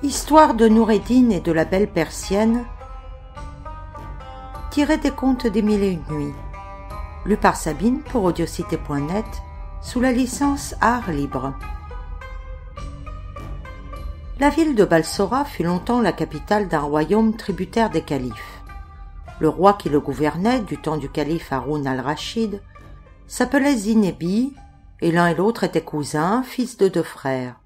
Histoire de Noureddin et de la belle persienne, tirée des contes des Mille et une nuits, lu par Sabine pour audiocité.net, sous la licence Art Libre. La ville de Balsora fut longtemps la capitale d'un royaume tributaire des califes. Le roi qui le gouvernait du temps du calife Haroun al-Rachid s'appelait Zinebi, et l'un et l'autre étaient cousins, fils de deux frères.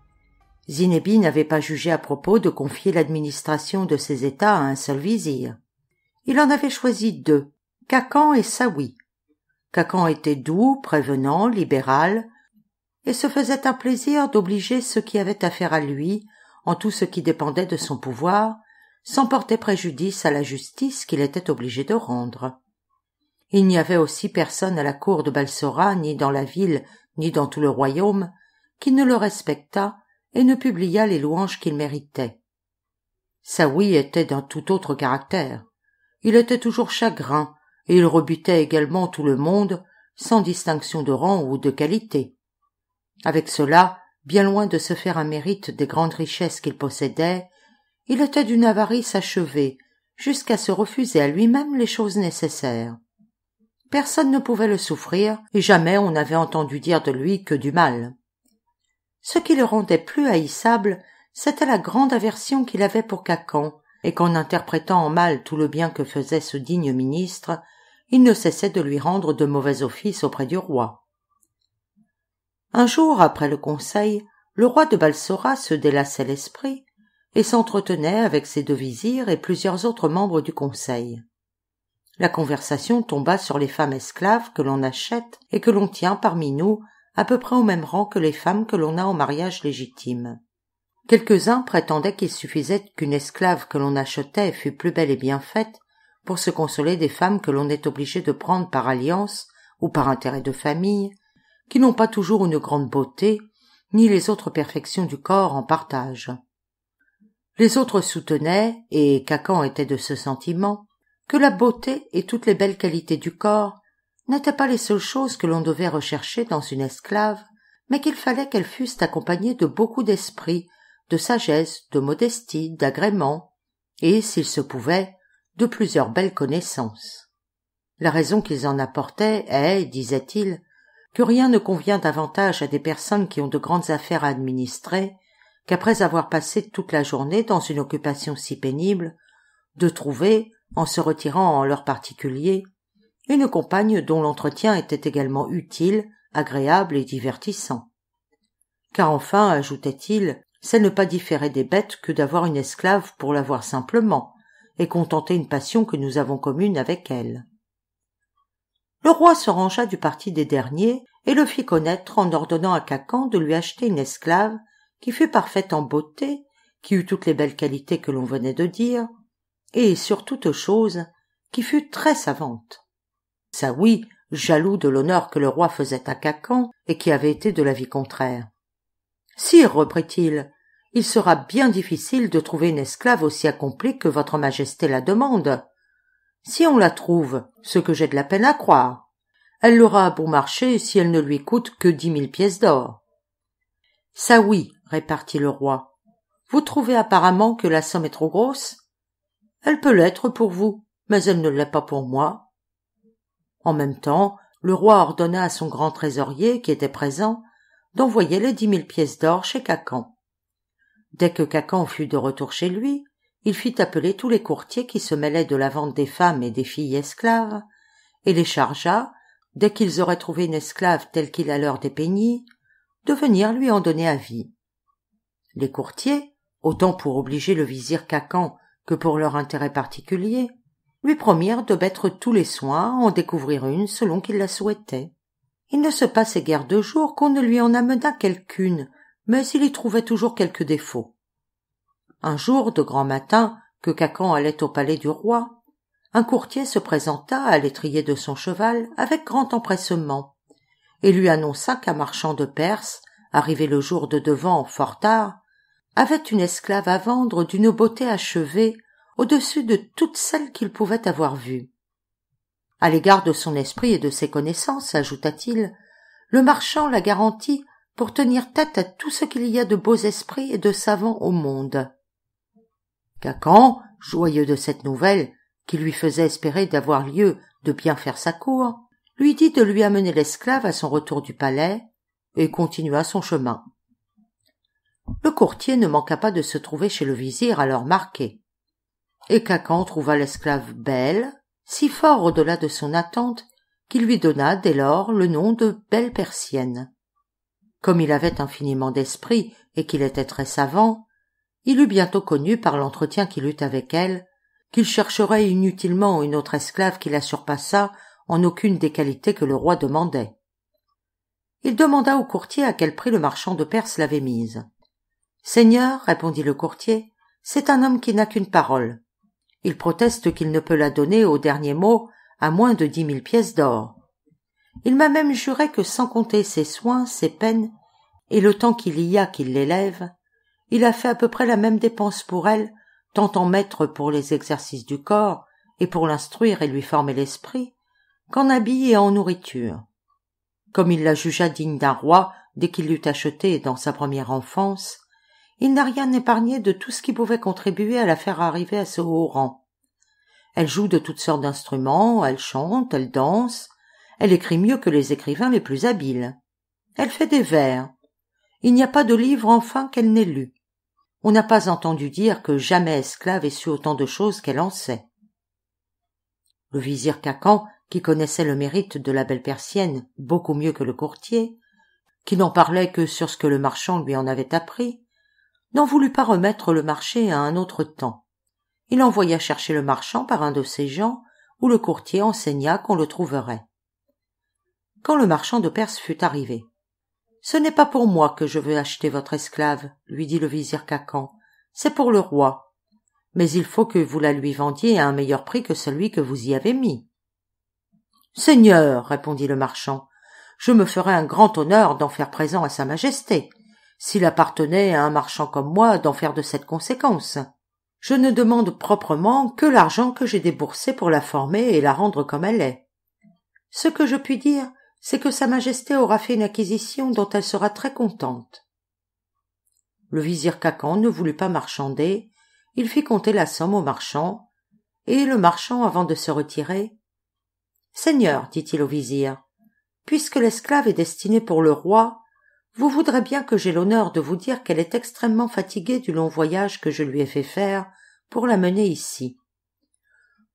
Zinebi n'avait pas jugé à propos de confier l'administration de ses États à un seul vizir. Il en avait choisi deux, Khacan et Saouy. Khacan était doux, prévenant, libéral, et se faisait un plaisir d'obliger ceux qui avaient affaire à lui, en tout ce qui dépendait de son pouvoir, sans porter préjudice à la justice qu'il était obligé de rendre. Il n'y avait aussi personne à la cour de Balsora, ni dans la ville, ni dans tout le royaume, qui ne le respectât et ne publia les louanges qu'il méritait. Saouy était d'un tout autre caractère. Il était toujours chagrin, et il rebutait également tout le monde, sans distinction de rang ou de qualité. Avec cela, bien loin de se faire un mérite des grandes richesses qu'il possédait, il était d'une avarice achevée, jusqu'à se refuser à lui-même les choses nécessaires. Personne ne pouvait le souffrir, et jamais on n'avait entendu dire de lui que du mal. Ce qui le rendait plus haïssable, c'était la grande aversion qu'il avait pour Khacan, et qu'en interprétant en mal tout le bien que faisait ce digne ministre, il ne cessait de lui rendre de mauvais offices auprès du roi. Un jour, après le conseil, le roi de Balsora se délassait l'esprit et s'entretenait avec ses deux vizirs et plusieurs autres membres du conseil. La conversation tomba sur les femmes esclaves que l'on achète et que l'on tient parmi nous à peu près au même rang que les femmes que l'on a en mariage légitime. Quelques-uns prétendaient qu'il suffisait qu'une esclave que l'on achetait fût plus belle et bien faite pour se consoler des femmes que l'on est obligé de prendre par alliance ou par intérêt de famille, qui n'ont pas toujours une grande beauté, ni les autres perfections du corps en partage. Les autres soutenaient, et Khacan était de ce sentiment, que la beauté et toutes les belles qualités du corps n'étaient pas les seules choses que l'on devait rechercher dans une esclave, mais qu'il fallait qu'elles fussent accompagnées de beaucoup d'esprit, de sagesse, de modestie, d'agrément, et, s'il se pouvait, de plusieurs belles connaissances. La raison qu'ils en apportaient est, disaient-ils, que rien ne convient davantage à des personnes qui ont de grandes affaires à administrer qu'après avoir passé toute la journée dans une occupation si pénible, de trouver, en se retirant en leur particulier, une compagne dont l'entretien était également utile, agréable et divertissant. Car enfin, ajoutait-il, c'est ne pas différer des bêtes que d'avoir une esclave pour la voir simplement, et contenter une passion que nous avons commune avec elle. Le roi se rangea du parti des derniers et le fit connaître en ordonnant à Khacan de lui acheter une esclave qui fût parfaite en beauté, qui eût toutes les belles qualités que l'on venait de dire, et, sur toute chose, qui fût très savante. Saouy, jaloux de l'honneur que le roi faisait à Khacan et qui avait été de l'avis contraire. « Sire, reprit-il, il sera bien difficile de trouver une esclave aussi accomplie que votre majesté la demande. Si on la trouve, ce que j'ai de la peine à croire, elle l'aura à bon marché si elle ne lui coûte que 10 000 pièces d'or. »« Saouy, répartit le roi, vous trouvez apparemment que la somme est trop grosse ? Elle peut l'être pour vous, mais elle ne l'est pas pour moi. » En même temps, le roi ordonna à son grand trésorier, qui était présent, d'envoyer les 10 000 pièces d'or chez Khacan. Dès que Khacan fut de retour chez lui, il fit appeler tous les courtiers qui se mêlaient de la vente des femmes et des filles esclaves, et les chargea, dès qu'ils auraient trouvé une esclave telle qu'il la leur dépeignit, de venir lui en donner avis. Les courtiers, autant pour obliger le vizir Khacan que pour leur intérêt particulier, lui promirent de mettre tous les soins à en découvrir une selon qu'il la souhaitait. Il ne se passait guère de jours qu'on ne lui en amenât quelqu'une, mais il y trouvait toujours quelque défaut. Un jour, de grand matin, que Khacan allait au palais du roi, un courtier se présenta à l'étrier de son cheval avec grand empressement, et lui annonça qu'un marchand de Perse, arrivé le jour de devant fort tard, avait une esclave à vendre d'une beauté achevée, au-dessus de toutes celles qu'il pouvait avoir vues. À l'égard de son esprit et de ses connaissances, ajouta-t-il, le marchand la garantit pour tenir tête à tout ce qu'il y a de beaux esprits et de savants au monde. Khacan, joyeux de cette nouvelle, qui lui faisait espérer d'avoir lieu de bien faire sa cour, lui dit de lui amener l'esclave à son retour du palais, et continua son chemin. Le courtier ne manqua pas de se trouver chez le vizir à l'heure marquée, et Khacan trouva l'esclave belle, si fort au-delà de son attente, qu'il lui donna dès lors le nom de belle persienne. Comme il avait infiniment d'esprit et qu'il était très savant, il eut bientôt connu par l'entretien qu'il eut avec elle qu'il chercherait inutilement une autre esclave qui la surpassât en aucune des qualités que le roi demandait. Il demanda au courtier à quel prix le marchand de Perse l'avait mise. « Seigneur, répondit le courtier, c'est un homme qui n'a qu'une parole. Il proteste qu'il ne peut la donner au dernier mot à moins de 10 000 pièces d'or. Il m'a même juré que sans compter ses soins, ses peines et le temps qu'il y a qu'il l'élève, il a fait à peu près la même dépense pour elle, tant en maître pour les exercices du corps et pour l'instruire et lui former l'esprit, qu'en habits et en nourriture. Comme il la jugea digne d'un roi dès qu'il l'eut achetée dans sa première enfance, il n'a rien épargné de tout ce qui pouvait contribuer à la faire arriver à ce haut rang. Elle joue de toutes sortes d'instruments, elle chante, elle danse, elle écrit mieux que les écrivains les plus habiles. Elle fait des vers. Il n'y a pas de livre enfin qu'elle n'ait lu. On n'a pas entendu dire que jamais esclave ait su autant de choses qu'elle en sait. Le vizir Khacan, qui connaissait le mérite de la belle persienne beaucoup mieux que le courtier, qui n'en parlait que sur ce que le marchand lui en avait appris, n'en voulut pas remettre le marché à un autre temps. Il envoya chercher le marchand par un de ses gens, où le courtier enseigna qu'on le trouverait. Quand le marchand de Perse fut arrivé, « Ce n'est pas pour moi que je veux acheter votre esclave, lui dit le vizir Khacan, c'est pour le roi. Mais il faut que vous la lui vendiez à un meilleur prix que celui que vous y avez mis. »« Seigneur, répondit le marchand, je me ferais un grand honneur d'en faire présent à sa majesté, s'il appartenait à un marchand comme moi d'en faire de cette conséquence. Je ne demande proprement que l'argent que j'ai déboursé pour la former et la rendre comme elle est. Ce que je puis dire, c'est que sa majesté aura fait une acquisition dont elle sera très contente. » Le vizir Khacan ne voulut pas marchander, il fit compter la somme au marchand, et le marchand, avant de se retirer, « Seigneur, dit-il au vizir, puisque l'esclave est destinée pour le roi, vous voudrez bien que j'aie l'honneur de vous dire qu'elle est extrêmement fatiguée du long voyage que je lui ai fait faire pour la mener ici.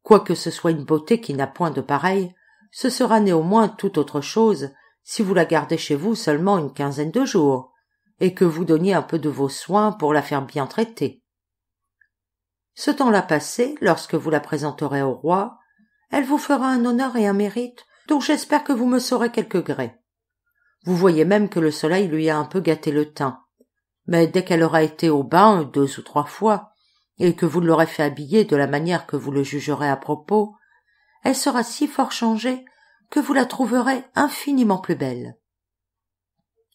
Quoique ce soit une beauté qui n'a point de pareille, ce sera néanmoins tout autre chose si vous la gardez chez vous seulement une quinzaine de jours, et que vous donniez un peu de vos soins pour la faire bien traiter. Ce temps-là passé, lorsque vous la présenterez au roi, elle vous fera un honneur et un mérite dont j'espère que vous me saurez quelque gré. Vous voyez même que le soleil lui a un peu gâté le teint, mais dès qu'elle aura été au bain 2 ou 3 fois, et que vous l'aurez fait habiller de la manière que vous le jugerez à propos, elle sera si fort changée que vous la trouverez infiniment plus belle. »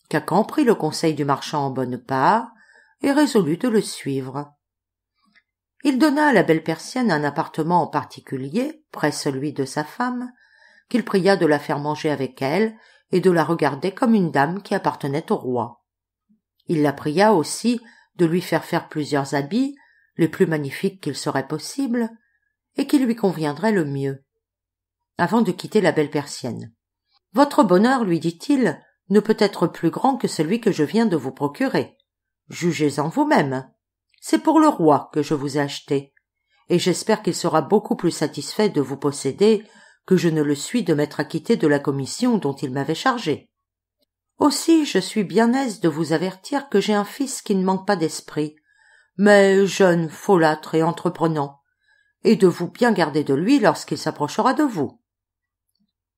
Khacan prit le conseil du marchand en bonne part et résolut de le suivre. Il donna à la belle persienne un appartement en particulier, près celui de sa femme, qu'il pria de la faire manger avec elle et de la regarder comme une dame qui appartenait au roi. Il la pria aussi de lui faire plusieurs habits, les plus magnifiques qu'il serait possible, et qui lui conviendraient le mieux. Avant de quitter la belle persienne, « Votre bonheur, lui dit-il, ne peut être plus grand que celui que je viens de vous procurer. Jugez-en vous-même. C'est pour le roi que je vous ai acheté, et j'espère qu'il sera beaucoup plus satisfait de vous posséder que je ne le suis de m'être acquitté de la commission dont il m'avait chargé. Aussi, je suis bien aise de vous avertir que j'ai un fils qui ne manque pas d'esprit, mais jeune, folâtre et entreprenant, et de vous bien garder de lui lorsqu'il s'approchera de vous. »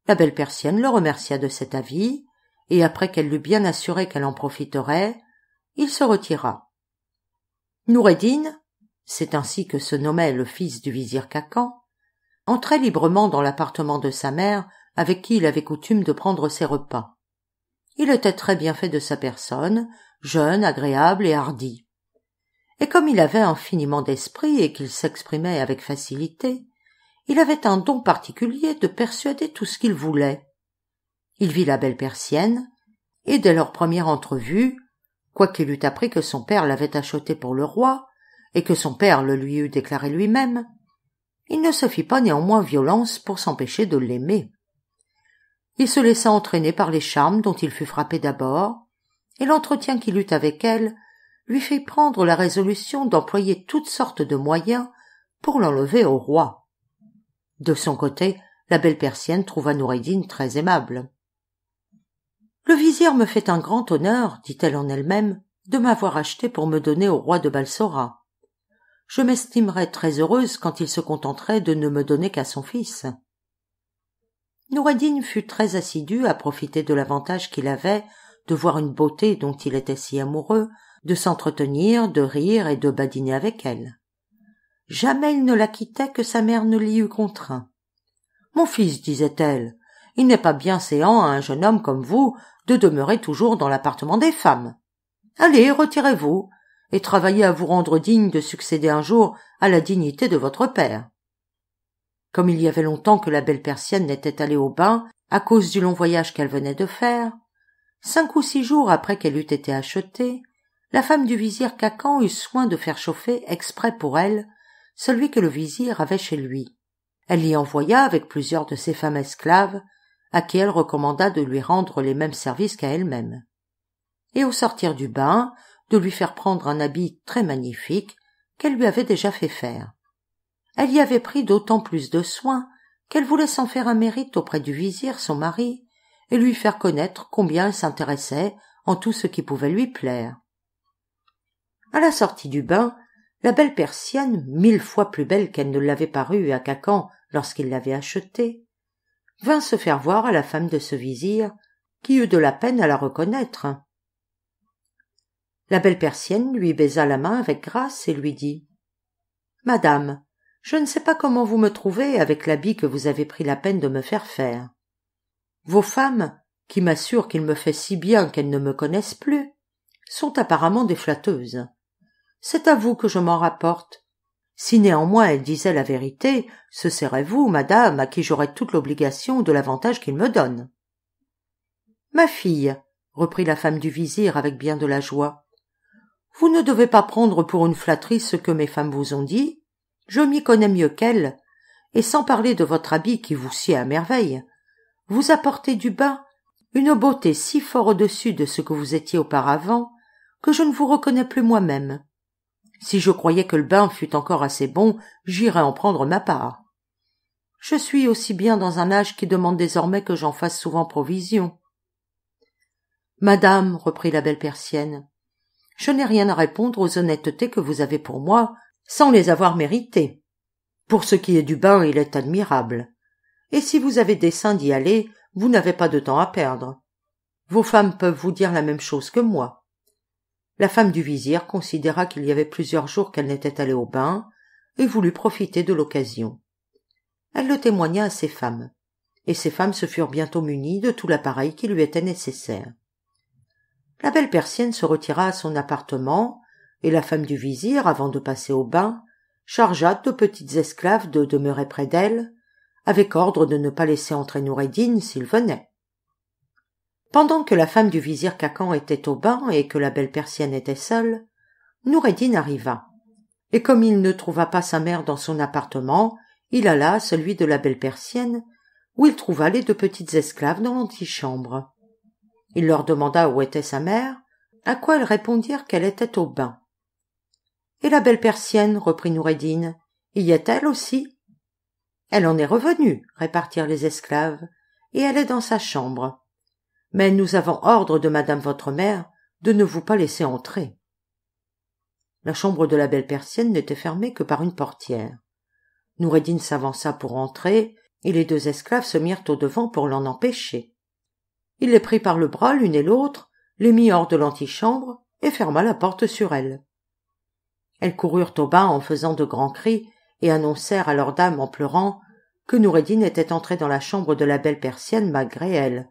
La belle persienne le remercia de cet avis, et après qu'elle l'eut bien assuré qu'elle en profiterait, il se retira. Noureddin, c'est ainsi que se nommait le fils du vizir Khacan, entrait librement dans l'appartement de sa mère avec qui il avait coutume de prendre ses repas. Il était très bien fait de sa personne, jeune, agréable et hardi. Et comme il avait infiniment d'esprit et qu'il s'exprimait avec facilité, il avait un don particulier de persuader tout ce qu'il voulait. Il vit la belle persienne, et dès leur première entrevue, quoiqu'il eût appris que son père l'avait achetée pour le roi, et que son père le lui eût déclaré lui-même, il ne se fit pas néanmoins violence pour s'empêcher de l'aimer. Il se laissa entraîner par les charmes dont il fut frappé d'abord, et l'entretien qu'il eut avec elle lui fit prendre la résolution d'employer toutes sortes de moyens pour l'enlever au roi. De son côté, la belle persienne trouva Noureddin très aimable. « Le vizir me fait un grand honneur, dit-elle en elle-même, de m'avoir acheté pour me donner au roi de Balsora. Je m'estimerais très heureuse quand il se contenterait de ne me donner qu'à son fils. » Noureddin fut très assidu à profiter de l'avantage qu'il avait de voir une beauté dont il était si amoureux, de s'entretenir, de rire et de badiner avec elle. Jamais il ne la quittait que sa mère ne l'y eût contraint. « Mon fils, disait-elle, il n'est pas bien séant à un jeune homme comme vous de demeurer toujours dans l'appartement des femmes. Allez, retirez-vous, et travaillez à vous rendre digne de succéder un jour à la dignité de votre père. » Comme il y avait longtemps que la belle persienne n'était allée au bain à cause du long voyage qu'elle venait de faire, 5 ou 6 jours après qu'elle eût été achetée, la femme du vizir Khacan eut soin de faire chauffer exprès pour elle celui que le vizir avait chez lui. Elle l'y envoya avec plusieurs de ses femmes esclaves, à qui elle recommanda de lui rendre les mêmes services qu'à elle-même. Et au sortir du bain, de lui faire prendre un habit très magnifique qu'elle lui avait déjà fait faire. Elle y avait pris d'autant plus de soin qu'elle voulait s'en faire un mérite auprès du vizir, son mari, et lui faire connaître combien elle s'intéressait en tout ce qui pouvait lui plaire. À la sortie du bain, la belle persienne, 1000 fois plus belle qu'elle ne l'avait paru à Khacan lorsqu'il l'avait achetée, vint se faire voir à la femme de ce vizir, qui eut de la peine à la reconnaître. La belle persienne lui baisa la main avec grâce et lui dit « Madame, je ne sais pas comment vous me trouvez avec l'habit que vous avez pris la peine de me faire faire. Vos femmes, qui m'assurent qu'il me fait si bien qu'elles ne me connaissent plus, sont apparemment des flatteuses. C'est à vous que je m'en rapporte. Si néanmoins elles disaient la vérité, ce serait vous, madame, à qui j'aurais toute l'obligation de l'avantage qu'ils me donnent. »« Ma fille, reprit la femme du vizir avec bien de la joie, vous ne devez pas prendre pour une flatterie ce que mes femmes vous ont dit. Je m'y connais mieux qu'elles, et sans parler de votre habit qui vous sied à merveille, vous apportez du bain une beauté si fort au-dessus de ce que vous étiez auparavant que je ne vous reconnais plus moi-même. Si je croyais que le bain fût encore assez bon, j'irais en prendre ma part. Je suis aussi bien dans un âge qui demande désormais que j'en fasse souvent provision. »« Madame, reprit la belle persienne, je n'ai rien à répondre aux honnêtetés que vous avez pour moi, sans les avoir méritées. Pour ce qui est du bain, il est admirable. Et si vous avez dessein d'y aller, vous n'avez pas de temps à perdre. Vos femmes peuvent vous dire la même chose que moi. » La femme du vizir considéra qu'il y avait plusieurs jours qu'elle n'était allée au bain et voulut profiter de l'occasion. Elle le témoigna à ses femmes, et ces femmes se furent bientôt munies de tout l'appareil qui lui était nécessaire. La belle persienne se retira à son appartement, et la femme du vizir, avant de passer au bain, chargea 2 petites esclaves de demeurer près d'elle, avec ordre de ne pas laisser entrer Noureddin s'il venait. Pendant que la femme du vizir Khacan était au bain et que la belle persienne était seule, Noureddin arriva, et comme il ne trouva pas sa mère dans son appartement, il alla à celui de la belle persienne, où il trouva les 2 petites esclaves dans l'antichambre. Il leur demanda où était sa mère, à quoi elles répondirent qu'elle était au bain. « Et la belle persienne, reprit Noureddin, y est-elle aussi ?»« Elle en est revenue, répartirent les esclaves, et elle est dans sa chambre. Mais nous avons ordre de madame votre mère de ne vous pas laisser entrer. » La chambre de la belle persienne n'était fermée que par une portière. Noureddin s'avança pour entrer, et les 2 esclaves se mirent au-devant pour l'en empêcher. Il les prit par le bras l'une et l'autre, les mit hors de l'antichambre et ferma la porte sur elles. Elles coururent au bain en faisant de grands cris et annoncèrent à leur dame en pleurant que Noureddin était entré dans la chambre de la belle persienne malgré elles,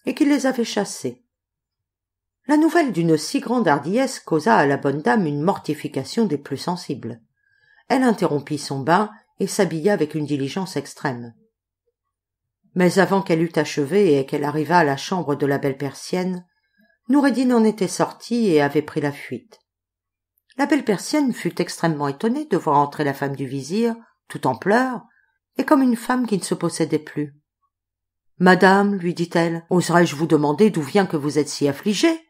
et qu'il les avait chassées. La nouvelle d'une si grande hardiesse causa à la bonne dame une mortification des plus sensibles. Elle interrompit son bain et s'habilla avec une diligence extrême. Mais avant qu'elle eût achevé et qu'elle arrivât à la chambre de la belle persienne, Noureddin en était sorti et avait pris la fuite. La belle persienne fut extrêmement étonnée de voir entrer la femme du vizir, tout en pleurs, et comme une femme qui ne se possédait plus. « Madame, lui dit-elle, oserais-je vous demander d'où vient que vous êtes si affligée?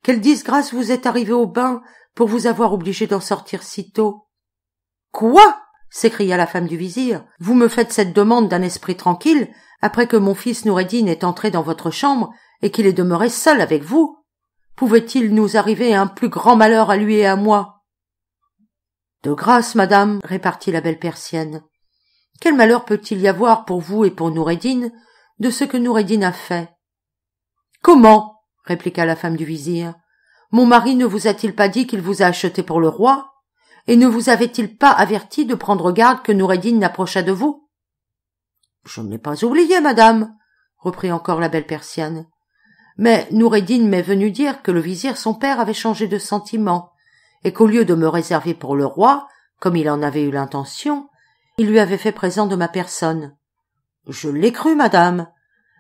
Quelle disgrâce vous est arrivée au bain pour vous avoir obligée d'en sortir si tôt? »« Quoi ?» s'écria la femme du vizir. « Vous me faites cette demande d'un esprit tranquille, après que mon fils Noureddin est entré dans votre chambre et qu'il est demeuré seul avec vous? Pouvait-il nous arriver un plus grand malheur à lui et à moi? »« De grâce, madame, répartit la belle persienne. Quel malheur peut-il y avoir pour vous et pour Noureddin de ce que Noureddin a fait? »« Comment ?» répliqua la femme du vizir. « Mon mari ne vous a-t-il pas dit qu'il vous a acheté pour le roi? Et ne vous avait-il pas averti de prendre garde que Noureddin n'approchât de vous? »« Je ne l'ai pas oublié, madame, reprit encore la belle persienne. Mais Noureddin m'est venu dire que le vizir son père avait changé de sentiment, et qu'au lieu de me réserver pour le roi, comme il en avait eu l'intention, il lui avait fait présent de ma personne. Je l'ai cru, madame,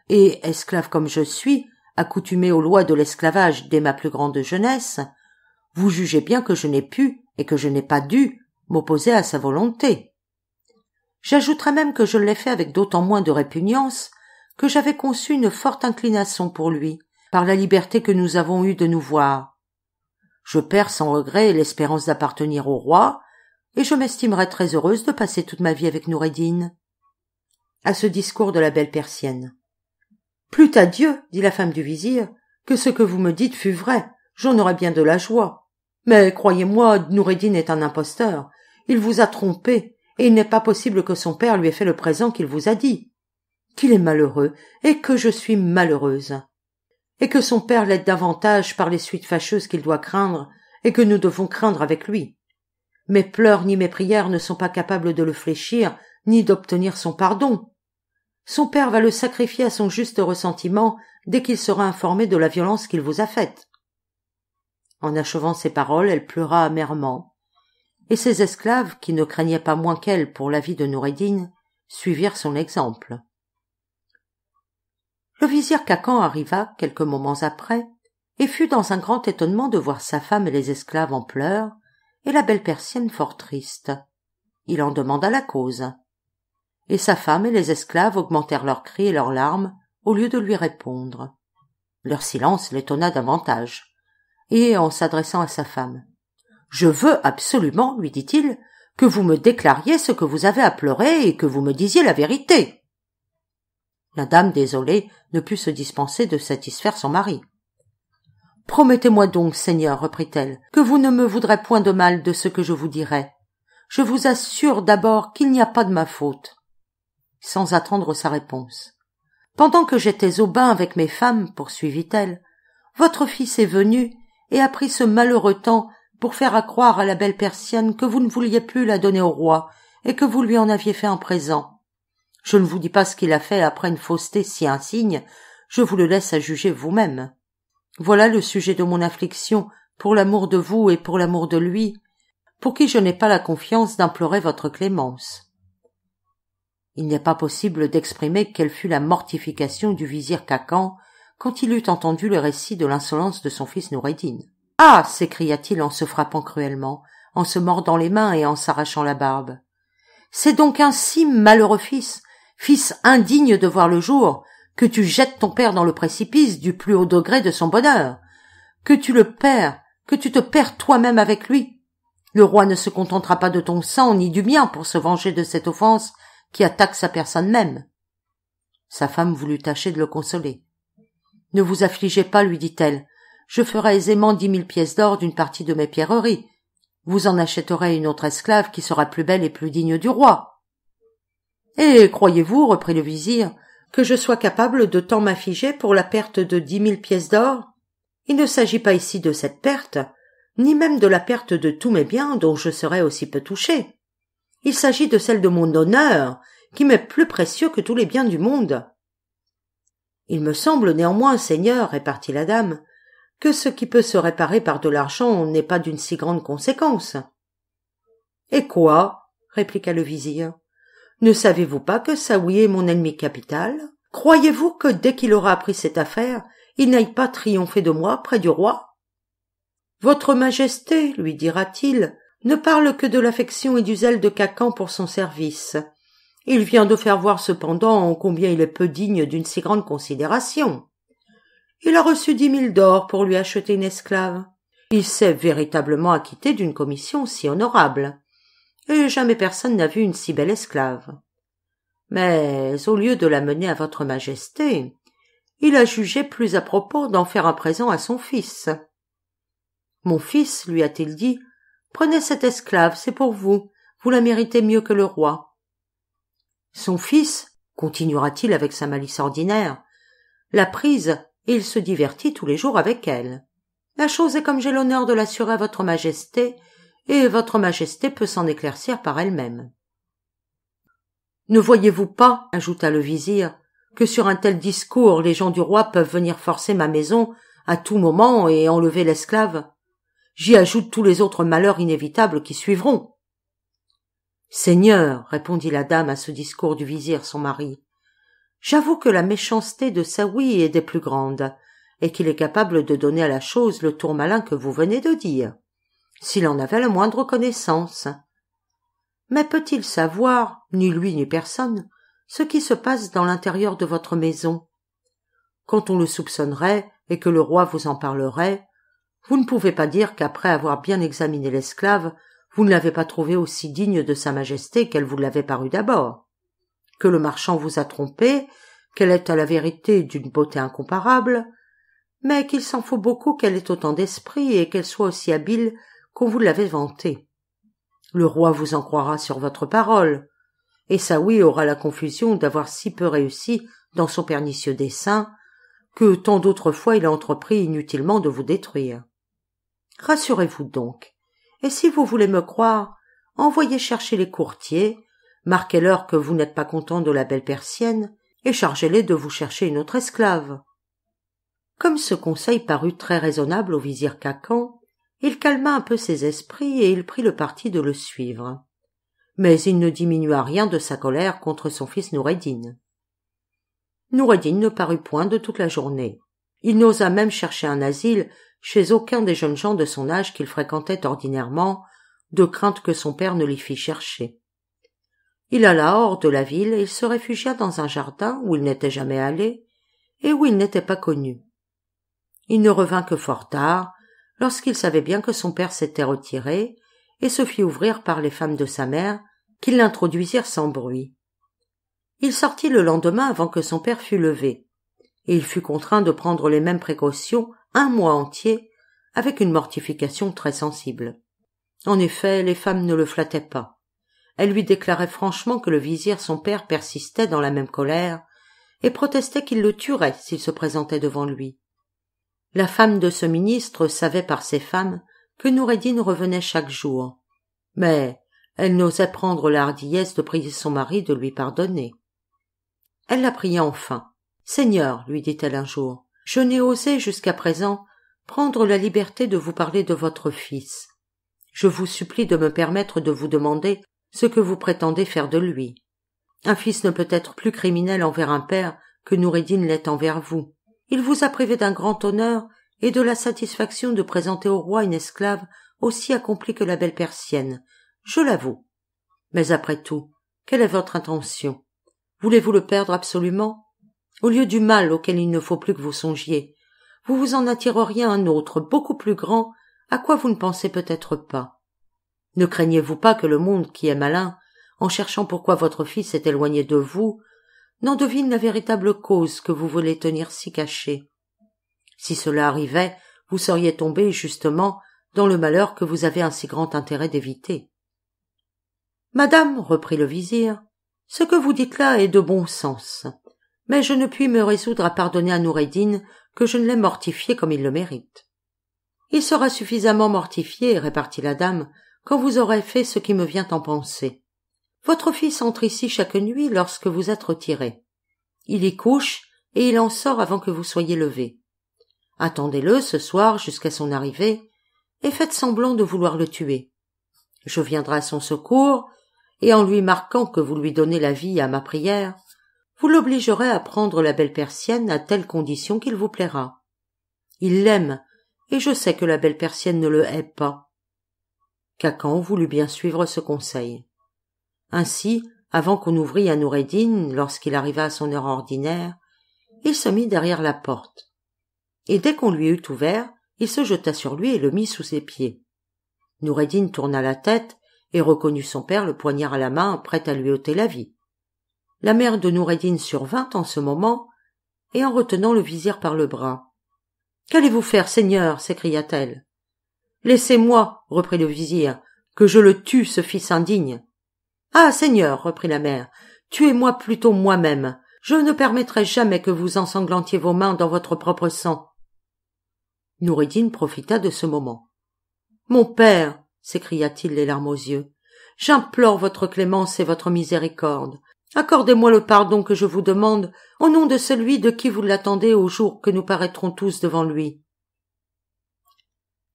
et, esclave comme je suis, accoutumée aux lois de l'esclavage dès ma plus grande jeunesse, vous jugez bien que je n'ai pu, et que je n'ai pas dû, m'opposer à sa volonté. J'ajouterais même que je l'ai fait avec d'autant moins de répugnance que j'avais conçu une forte inclination pour lui, par la liberté que nous avons eue de nous voir. Je perds sans regret l'espérance d'appartenir au roi, et je m'estimerais très heureuse de passer toute ma vie avec Noureddin. » À ce discours de la belle persienne. « Plût à Dieu, dit la femme du vizir, que ce que vous me dites fût vrai, j'en aurais bien de la joie. Mais croyez-moi, Noureddin est un imposteur, il vous a trompé, et il n'est pas possible que son père lui ait fait le présent qu'il vous a dit. Qu'il est malheureux, et que je suis malheureuse. Et que son père l'aide davantage par les suites fâcheuses qu'il doit craindre, et que nous devons craindre avec lui. Mes pleurs ni mes prières ne sont pas capables de le fléchir, ni d'obtenir son pardon. Son père va le sacrifier à son juste ressentiment dès qu'il sera informé de la violence qu'il vous a faite. » En achevant ces paroles, elle pleura amèrement, et ses esclaves, qui ne craignaient pas moins qu'elle pour la vie de Noureddin, suivirent son exemple. Le vizir Khacan arriva quelques moments après, et fut dans un grand étonnement de voir sa femme et les esclaves en pleurs, et la belle persienne fort triste. Il en demanda la cause. Et sa femme et les esclaves augmentèrent leurs cris et leurs larmes au lieu de lui répondre. Leur silence l'étonna davantage. Et, en s'adressant à sa femme, « Je veux absolument, lui dit-il, que vous me déclariez ce que vous avez à pleurer et que vous me disiez la vérité. » La dame, désolée, ne put se dispenser de satisfaire son mari. « Promettez-moi donc, Seigneur, reprit-elle, que vous ne me voudrez point de mal de ce que je vous dirai. Je vous assure d'abord qu'il n'y a pas de ma faute. » Sans attendre sa réponse. « Pendant que j'étais au bain avec mes femmes, poursuivit-elle, votre fils est venu et a pris ce malheureux temps pour faire accroire à la belle persienne que vous ne vouliez plus la donner au roi et que vous lui en aviez fait un présent. Je ne vous dis pas ce qu'il a fait après une fausseté si insigne, je vous le laisse à juger vous-même. Voilà le sujet de mon affliction pour l'amour de vous et pour l'amour de lui, pour qui je n'ai pas la confiance d'implorer votre clémence. » Il n'est pas possible d'exprimer quelle fut la mortification du vizir Khacan quand il eut entendu le récit de l'insolence de son fils Noureddin. « Ah !» s'écria-t-il en se frappant cruellement, en se mordant les mains et en s'arrachant la barbe. « C'est donc un si malheureux fils indigne de voir le jour, que tu jettes ton père dans le précipice du plus haut degré de son bonheur, que tu te perds toi-même avec lui. Le roi ne se contentera pas de ton sang ni du mien pour se venger de cette offense qui attaque sa personne même. » Sa femme voulut tâcher de le consoler. « Ne vous affligez pas, lui dit-elle, je ferai aisément 10 000 pièces d'or d'une partie de mes pierreries. Vous en achèterez une autre esclave qui sera plus belle et plus digne du roi. »« Et croyez-vous, reprit le vizir, que je sois capable de tant m'affliger pour la perte de 10 000 pièces d'or? Il ne s'agit pas ici de cette perte, ni même de la perte de tous mes biens dont je serais aussi peu touché. Il s'agit de celle de mon honneur, qui m'est plus précieux que tous les biens du monde. »« Il me semble néanmoins, Seigneur, répartit la dame, que ce qui peut se réparer par de l'argent n'est pas d'une si grande conséquence. »« Et quoi ?» répliqua le vizir. « Ne savez-vous pas que Saouy est mon ennemi capital? Croyez-vous que dès qu'il aura appris cette affaire, il n'aille pas triompher de moi près du roi? » Votre Majesté, lui dira-t-il, ne parle que de l'affection et du zèle de Khacan pour son service. Il vient de faire voir cependant combien il est peu digne d'une si grande considération. Il a reçu 10 000 d'or pour lui acheter une esclave. Il s'est véritablement acquitté d'une commission si honorable. Et jamais personne n'a vu une si belle esclave. Mais, au lieu de la mener à votre Majesté, il a jugé plus à propos d'en faire un présent à son fils. Mon fils, lui a-t-il dit, prenez cette esclave, c'est pour vous la méritez mieux que le roi. Son fils, continuera-t-il avec sa malice ordinaire, l'a prise et il se divertit tous les jours avec elle. La chose est comme j'ai l'honneur de l'assurer à votre Majesté, et votre Majesté peut s'en éclaircir par elle-même. Ne voyez-vous pas, ajouta le vizir, que sur un tel discours les gens du roi peuvent venir forcer ma maison à tout moment et enlever l'esclave? J'y ajoute tous les autres malheurs inévitables qui suivront. Seigneur, répondit la dame à ce discours du vizir son mari, j'avoue que la méchanceté de Saouy est des plus grandes, et qu'il est capable de donner à la chose le tourmalin que vous venez de dire, s'il en avait la moindre connaissance. Mais peut-il savoir, ni lui ni personne, ce qui se passe dans l'intérieur de votre maison? Quand on le soupçonnerait et que le roi vous en parlerait, vous ne pouvez pas dire qu'après avoir bien examiné l'esclave, vous ne l'avez pas trouvée aussi digne de sa majesté qu'elle vous l'avait paru d'abord, que le marchand vous a trompé, qu'elle est à la vérité d'une beauté incomparable, mais qu'il s'en faut beaucoup qu'elle ait autant d'esprit et qu'elle soit aussi habile qu'on vous l'avait vantée. Le roi vous en croira sur votre parole, et Saouy aura la confusion d'avoir si peu réussi dans son pernicieux dessein, que tant d'autres fois il a entrepris inutilement de vous détruire. Rassurez-vous donc, et si vous voulez me croire, envoyez chercher les courtiers, marquez-leur que vous n'êtes pas content de la belle persienne, et chargez-les de vous chercher une autre esclave. Comme ce conseil parut très raisonnable au vizir Khacan, il calma un peu ses esprits et il prit le parti de le suivre. Mais il ne diminua rien de sa colère contre son fils Noureddin. Noureddin ne parut point de toute la journée. Il n'osa même chercher un asile chez aucun des jeunes gens de son âge qu'il fréquentait ordinairement, de crainte que son père ne l'y fît chercher. Il alla hors de la ville et il se réfugia dans un jardin où il n'était jamais allé et où il n'était pas connu. Il ne revint que fort tard, lorsqu'il savait bien que son père s'était retiré, et se fit ouvrir par les femmes de sa mère, qui l'introduisirent sans bruit. Il sortit le lendemain avant que son père fût levé, et il fut contraint de prendre les mêmes précautions un mois entier, avec une mortification très sensible. En effet, les femmes ne le flattaient pas. Elles lui déclaraient franchement que le vizir son père persistait dans la même colère, et protestait qu'il le tuerait s'il se présentait devant lui. La femme de ce ministre savait par ses femmes que Noureddin revenait chaque jour, mais elle n'osait prendre la hardiesse de prier son mari de lui pardonner. Elle la pria enfin. « Seigneur, lui dit-elle un jour, je n'ai osé jusqu'à présent prendre la liberté de vous parler de votre fils. Je vous supplie de me permettre de vous demander ce que vous prétendez faire de lui. Un fils ne peut être plus criminel envers un père que Noureddin l'est envers vous. Il vous a privé d'un grand honneur et de la satisfaction de présenter au roi une esclave aussi accomplie que la belle persienne, je l'avoue. Mais après tout, quelle est votre intention? Voulez-vous le perdre absolument? Au lieu du mal auquel il ne faut plus que vous songiez, vous vous en attireriez un autre, beaucoup plus grand, à quoi vous ne pensez peut-être pas. Ne craignez-vous pas que le monde, qui est malin, en cherchant pourquoi votre fils est éloigné de vous, n'en devine la véritable cause que vous voulez tenir si cachée? Si cela arrivait, vous seriez tombé, justement, dans le malheur que vous avez un si grand intérêt d'éviter. « Madame, reprit le vizir, ce que vous dites là est de bon sens, mais je ne puis me résoudre à pardonner à Noureddin que je ne l'ai mortifié comme il le mérite. Il sera suffisamment mortifié, répartit la dame, quand vous aurez fait ce qui me vient en pensée. Votre fils entre ici chaque nuit lorsque vous êtes retiré. Il y couche et il en sort avant que vous soyez levé. Attendez-le ce soir jusqu'à son arrivée et faites semblant de vouloir le tuer. Je viendrai à son secours et en lui marquant que vous lui donnez la vie à ma prière, vous l'obligerez à prendre la belle persienne à telle condition qu'il vous plaira. Il l'aime et je sais que la belle persienne ne le hait pas. » Khacan voulut bien suivre ce conseil. Ainsi, avant qu'on ouvrît à Noureddin, lorsqu'il arriva à son heure ordinaire, il se mit derrière la porte. Et dès qu'on lui eut ouvert, il se jeta sur lui et le mit sous ses pieds. Noureddin tourna la tête et reconnut son père le poignard à la main, prêt à lui ôter la vie. La mère de Noureddin survint en ce moment, et en retenant le vizir par le bras. « Qu'allez-vous faire, seigneur » s'écria-t-elle. « Laissez-moi, » reprit le vizir, « que je le tue, ce fils indigne. »« Ah, seigneur, » reprit la mère, « tuez-moi plutôt moi-même. Je ne permettrai jamais que vous ensanglantiez vos mains dans votre propre sang. » Noureddin profita de ce moment. « Mon père, » s'écria-t-il les larmes aux yeux, « j'implore votre clémence et votre miséricorde. Accordez-moi le pardon que je vous demande au nom de celui de qui vous l'attendez au jour que nous paraîtrons tous devant lui. »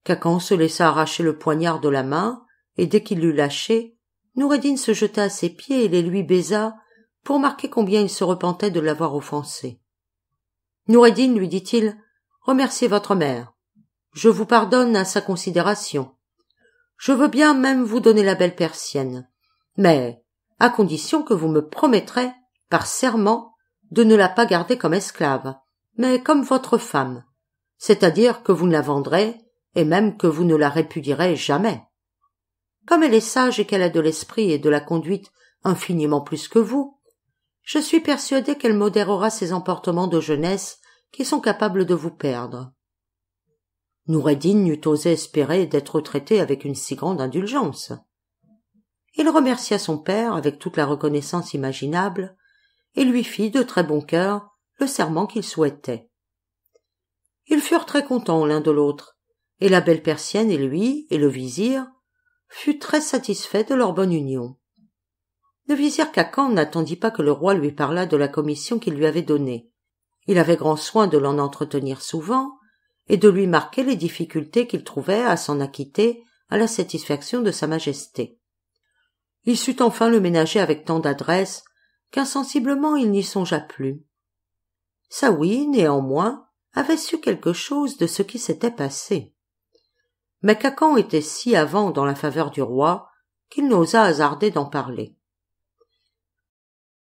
Khacan se laissa arracher le poignard de la main, et dès qu'il l'eut lâché, Noureddin se jeta à ses pieds et les lui baisa pour marquer combien il se repentait de l'avoir offensé. « Noureddin, lui dit-il, remerciez votre mère. Je vous pardonne à sa considération. Je veux bien même vous donner la belle persienne, mais à condition que vous me promettrez, par serment, de ne la pas garder comme esclave, mais comme votre femme, c'est-à-dire que vous ne la vendrez, et même que vous ne la répudierez jamais. Comme elle est sage et qu'elle a de l'esprit et de la conduite infiniment plus que vous, je suis persuadé qu'elle modérera ses emportements de jeunesse qui sont capables de vous perdre. » Noureddin n'eût osé espérer d'être traité avec une si grande indulgence. Il remercia son père avec toute la reconnaissance imaginable et lui fit de très bon cœur le serment qu'il souhaitait. Ils furent très contents l'un de l'autre, et la belle persienne et lui, et le vizir, fut très satisfait de leur bonne union. Le vizir Khacan n'attendit pas que le roi lui parlât de la commission qu'il lui avait donnée. Il avait grand soin de l'en entretenir souvent, et de lui marquer les difficultés qu'il trouvait à s'en acquitter à la satisfaction de sa majesté. Il sut enfin le ménager avec tant d'adresse qu'insensiblement il n'y songea plus. Saouy, néanmoins, avait su quelque chose de ce qui s'était passé. Mais Khacan était si avant dans la faveur du roi qu'il n'osa hasarder d'en parler.